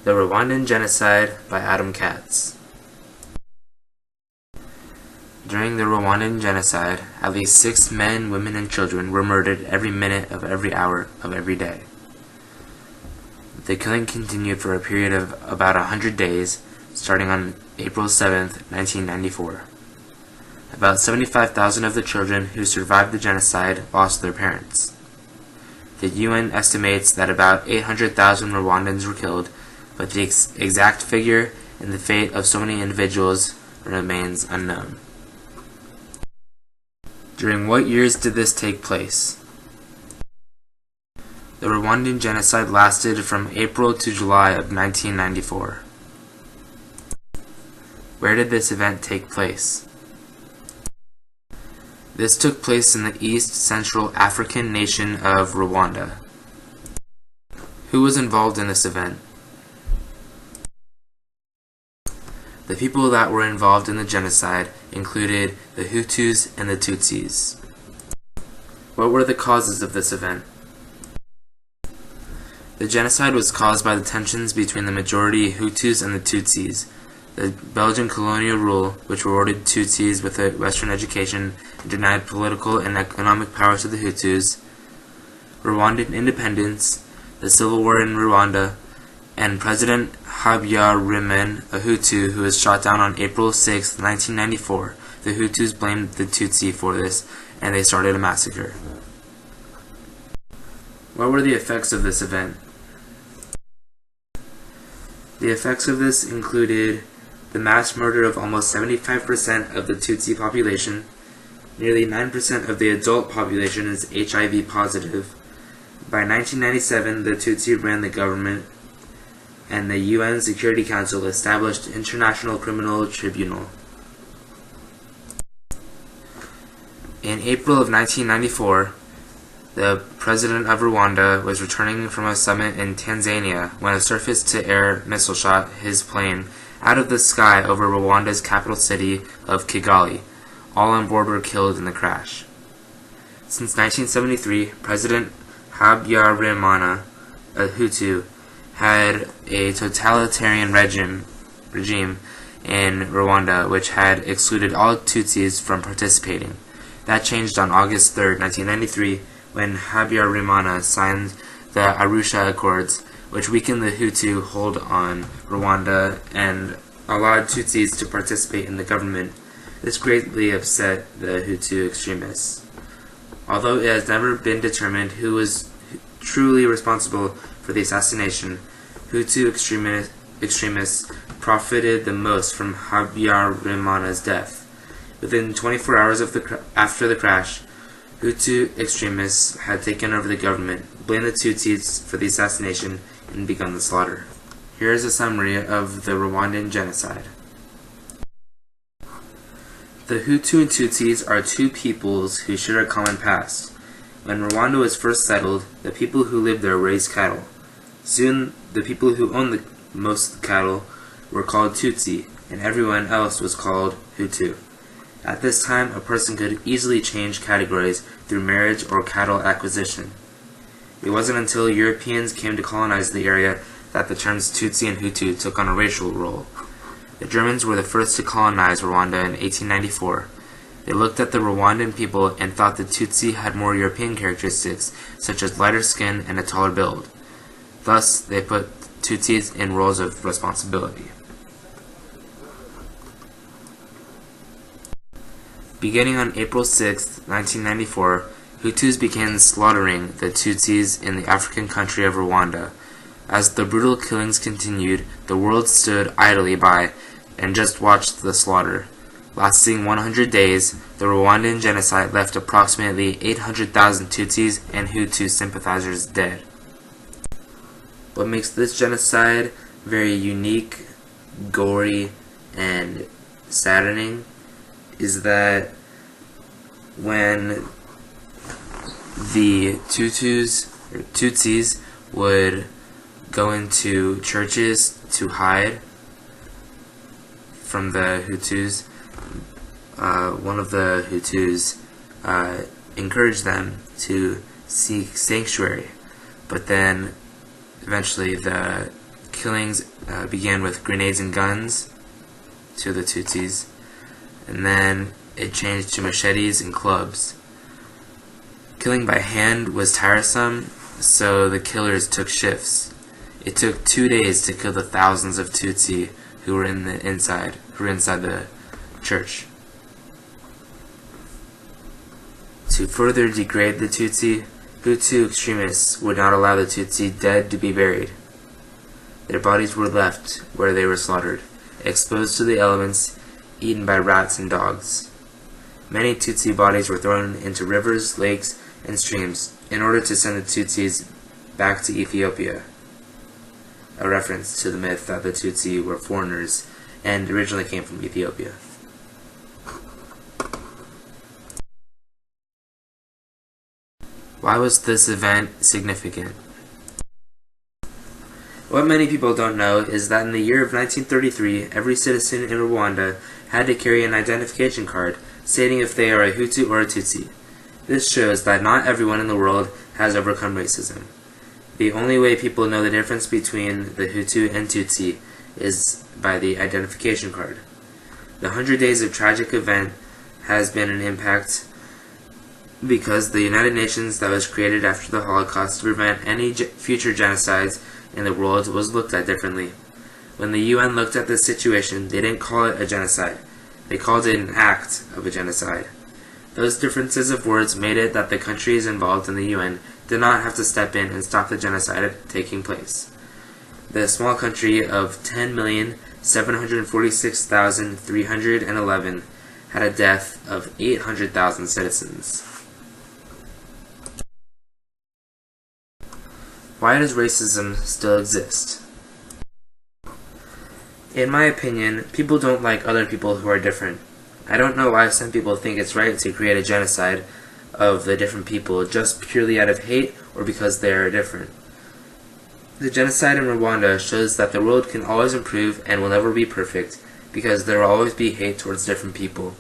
The Rwandan Genocide by Adam Katz. During the Rwandan Genocide, at least 6 men, women, and children were murdered every minute of every hour of every day. The killing continued for a period of about 100 days, starting on April 7, 1994. About 75,000 of the children who survived the genocide lost their parents. The UN estimates that about 800,000 Rwandans were killed, but the exact figure and the fate of so many individuals remains unknown. During what years did this take place? The Rwandan genocide lasted from April to July of 1994. Where did this event take place? This took place in the East Central African nation of Rwanda. Who was involved in this event? The people that were involved in the genocide included the Hutus and the Tutsis. What were the causes of this event? The genocide was caused by the tensions between the majority Hutus and the Tutsis. The Belgian colonial rule, which rewarded Tutsis with a Western education and denied political and economic power to the Hutus, Rwandan independence, the civil war in Rwanda, and President Habyarimana, a Hutu who was shot down on April 6, 1994. The Hutus blamed the Tutsi for this, and they started a massacre. What were the effects of this event? The effects of this included the mass murder of almost 75% of the Tutsi population. Nearly 9% of the adult population is HIV positive. By 1997, the Tutsi ran the government, and the UN Security Council established International Criminal Tribunal. In April of 1994, the president of Rwanda was returning from a summit in Tanzania when a surface-to-air missile shot his plane out of the sky over Rwanda's capital city of Kigali. All on board were killed in the crash. Since 1973, President Habyarimana, a Hutu, had a totalitarian regime in Rwanda which had excluded all Tutsis from participating. That changed on August 3, 1993, when Habyarimana signed the Arusha Accords, which weakened the Hutu hold on Rwanda and allowed Tutsis to participate in the government. This greatly upset the Hutu extremists. Although it has never been determined who was truly responsible for the assassination, Hutu extremists profited the most from Habyarimana's death. Within 24 hours after the crash, Hutu extremists had taken over the government, blamed the Tutsis for the assassination, and begun the slaughter. Here is a summary of the Rwandan genocide. The Hutu and Tutsis are two peoples who share a common past. When Rwanda was first settled, the people who lived there raised cattle. Soon, the people who owned the most cattle were called Tutsi, and everyone else was called Hutu. At this time, a person could easily change categories through marriage or cattle acquisition. It wasn't until Europeans came to colonize the area that the terms Tutsi and Hutu took on a racial role. The Germans were the first to colonize Rwanda in 1894. They looked at the Rwandan people and thought the Tutsi had more European characteristics, such as lighter skin and a taller build. Thus, they put Tutsis in roles of responsibility. Beginning on April 6, 1994, Hutus began slaughtering the Tutsis in the African country of Rwanda. As the brutal killings continued, the world stood idly by and just watched the slaughter. Lasting 100 days, the Rwandan genocide left approximately 800,000 Tutsis and Hutu sympathizers dead. What makes this genocide very unique, gory, and saddening is that when the Tutsis would go into churches to hide from the Hutus, one of the Hutus encouraged them to seek sanctuary, but then eventually the killings began with grenades and guns to the Tutsis, and then it changed to machetes and clubs. Killing by hand was tiresome, so the killers took shifts. It took 2 days to kill the thousands of Tutsi who were inside the church. To further degrade the Tutsi, Hutu extremists would not allow the Tutsi dead to be buried. Their bodies were left where they were slaughtered, exposed to the elements, eaten by rats and dogs. Many Tutsi bodies were thrown into rivers, lakes, and streams in order to send the Tutsis back to Ethiopia, a reference to the myth that the Tutsi were foreigners and originally came from Ethiopia. Why was this event significant? What many people don't know is that in the year of 1933, every citizen in Rwanda had to carry an identification card stating if they are a Hutu or a Tutsi. This shows that not everyone in the world has overcome racism. The only way people know the difference between the Hutu and Tutsi is by the identification card. The 100 Days of Tragic event has been an impact because the United Nations that was created after the Holocaust to prevent any future genocides in the world was looked at differently. When the UN looked at this situation, they didn't call it a genocide. They called it an act of a genocide. Those differences of words made it that the countries involved in the UN did not have to step in and stop the genocide taking place. The small country of 10,746,311 had a death of 800,000 citizens. Why does racism still exist? In my opinion, people don't like other people who are different. I don't know why some people think it's right to create a genocide of the different people just purely out of hate or because they are different. The genocide in Rwanda shows that the world can always improve and will never be perfect because there will always be hate towards different people.